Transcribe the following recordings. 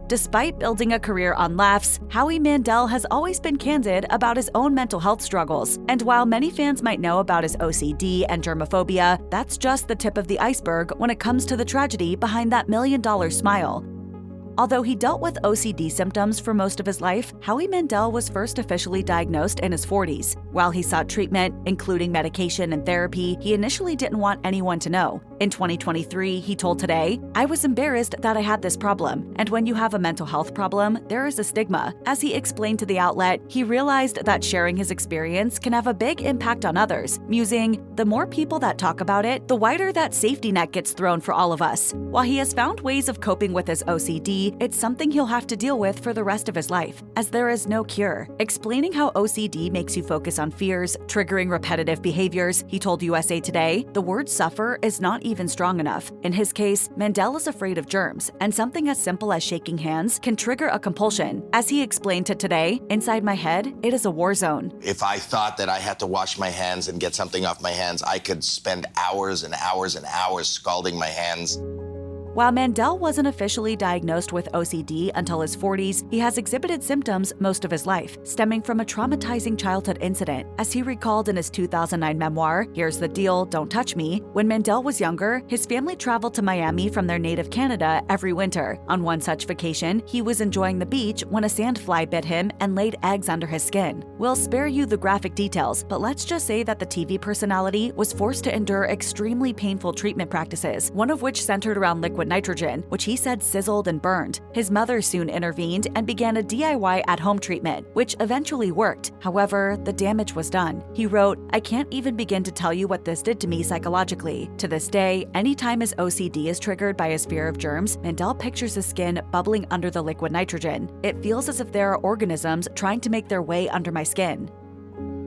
Despite building a career on laughs, Howie Mandel has always been candid about his own mental health struggles. And while many fans might know about his OCD and germophobia, that's just the tip of the iceberg when it comes to the tragedy behind that million-dollar smile. Although he dealt with OCD symptoms for most of his life, Howie Mandel was first officially diagnosed in his 40s. While he sought treatment, including medication and therapy, he initially didn't want anyone to know. In 2023, he told Today, "I was embarrassed that I had this problem, and when you have a mental health problem, there is a stigma." As he explained to the outlet, he realized that sharing his experience can have a big impact on others, musing, "The more people that talk about it, the wider that safety net gets thrown for all of us." While he has found ways of coping with his OCD, it's something he'll have to deal with for the rest of his life, as there is no cure. Explaining how OCD makes you focus on fears, triggering repetitive behaviors, he told USA Today, "The word suffer is not even strong enough." In his case, Mandel is afraid of germs, and something as simple as shaking hands can trigger a compulsion. As he explained to Today, "Inside my head, it is a war zone." If I thought that I had to wash my hands and get something off my hands, I could spend hours and hours and hours scalding my hands. While Mandel wasn't officially diagnosed with OCD until his 40s, he has exhibited symptoms most of his life, stemming from a traumatizing childhood incident. As he recalled in his 2009 memoir, Here's the Deal, Don't Touch Me, when Mandel was younger, his family traveled to Miami from their native Canada every winter. On one such vacation, he was enjoying the beach when a sandfly bit him and laid eggs under his skin. We'll spare you the graphic details, but let's just say that the TV personality was forced to endure extremely painful treatment practices, one of which centered around liquid nitrogen, which he said sizzled and burned. His mother soon intervened and began a DIY at-home treatment, which eventually worked. However, the damage was done. He wrote, "I can't even begin to tell you what this did to me psychologically. To this day, anytime his OCD is triggered by his fear of germs, Mandel pictures his skin bubbling under the liquid nitrogen. It feels as if there are organisms trying to make their way under my skin."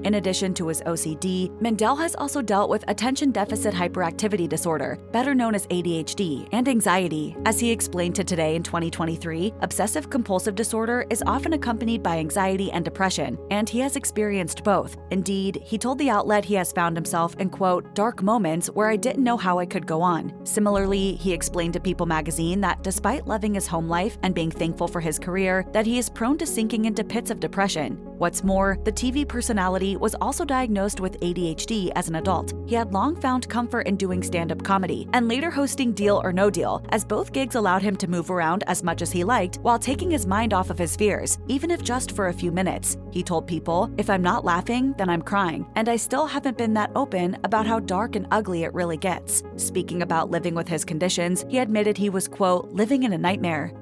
In addition to his OCD, Mandel has also dealt with attention deficit hyperactivity disorder, better known as ADHD, and anxiety. As he explained to Today in 2023, obsessive-compulsive disorder is often accompanied by anxiety and depression, and he has experienced both. Indeed, he told the outlet he has found himself in, quote, "dark moments where I didn't know how I could go on." Similarly, he explained to People magazine that despite loving his home life and being thankful for his career, that he is prone to sinking into pits of depression. What's more, the TV personality was also diagnosed with ADHD as an adult. He had long found comfort in doing stand-up comedy, and later hosting Deal or No Deal, as both gigs allowed him to move around as much as he liked while taking his mind off of his fears, even if just for a few minutes. He told People, "If I'm not laughing, then I'm crying, and I still haven't been that open about how dark and ugly it really gets." Speaking about living with his conditions, he admitted he was, quote, "living in a nightmare."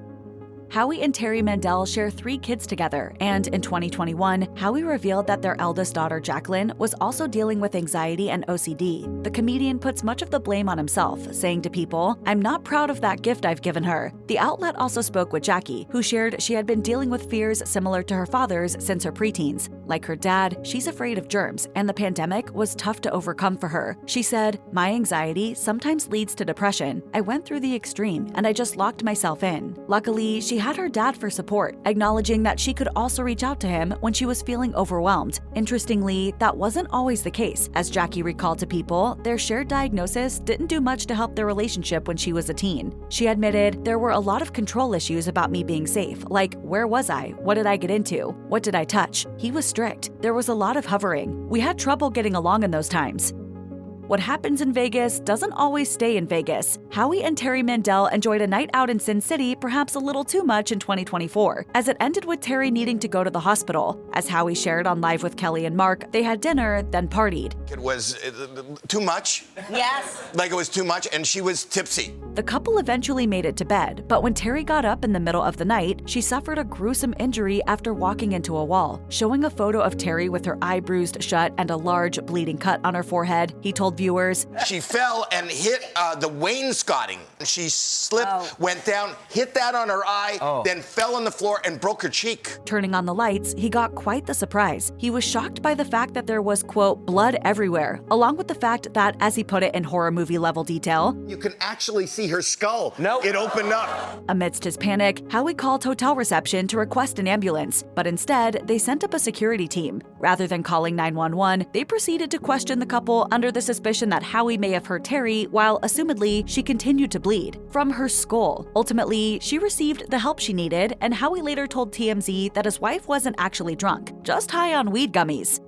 Howie and Terry Mandel share 3 kids together, and in 2021, Howie revealed that their eldest daughter, Jacqueline, was also dealing with anxiety and OCD. The comedian puts much of the blame on himself, saying to People, "I'm not proud of that gift I've given her." The outlet also spoke with Jackie, who shared she had been dealing with fears similar to her father's since her preteens. Like her dad, she's afraid of germs, and the pandemic was tough to overcome for her. She said, "My anxiety sometimes leads to depression. I went through the extreme, and I just locked myself in." Luckily, she had her dad for support, acknowledging that she could also reach out to him when she was feeling overwhelmed. Interestingly, that wasn't always the case. As Jackie recalled to People, their shared diagnosis didn't do much to help their relationship when she was a teen. She admitted, "There were a lot of control issues about me being safe, like where was I? What did I get into? What did I touch? He was strict. There was a lot of hovering. We had trouble getting along in those times." What happens in Vegas doesn't always stay in Vegas. Howie and Terry Mandel enjoyed a night out in Sin City perhaps a little too much in 2024, as it ended with Terry needing to go to the hospital. As Howie shared on Live with Kelly and Mark, they had dinner, then partied. It was too much. Yes. Like it was too much, and she was tipsy. The couple eventually made it to bed, but when Terry got up in the middle of the night, she suffered a gruesome injury after walking into a wall. Showing a photo of Terry with her eye bruised shut and a large bleeding cut on her forehead, he told viewers, "She fell and hit the wainscoting. She slipped, went down, hit that on her eye, then fell on the floor and broke her cheek." Turning on the lights, he got quite the surprise. He was shocked by the fact that there was, quote, "blood everywhere," along with the fact that, as he put it in horror movie level detail, "You can actually see her skull. It opened up." Amidst his panic, Howie called hotel reception to request an ambulance, but instead, they sent up a security team. Rather than calling 911, they proceeded to question the couple under the suspicion suspicion that Howie may have hurt Terry, while assumedly she continued to bleed from her skull. Ultimately, she received the help she needed, and Howie later told TMZ that his wife wasn't actually drunk, just high on weed gummies.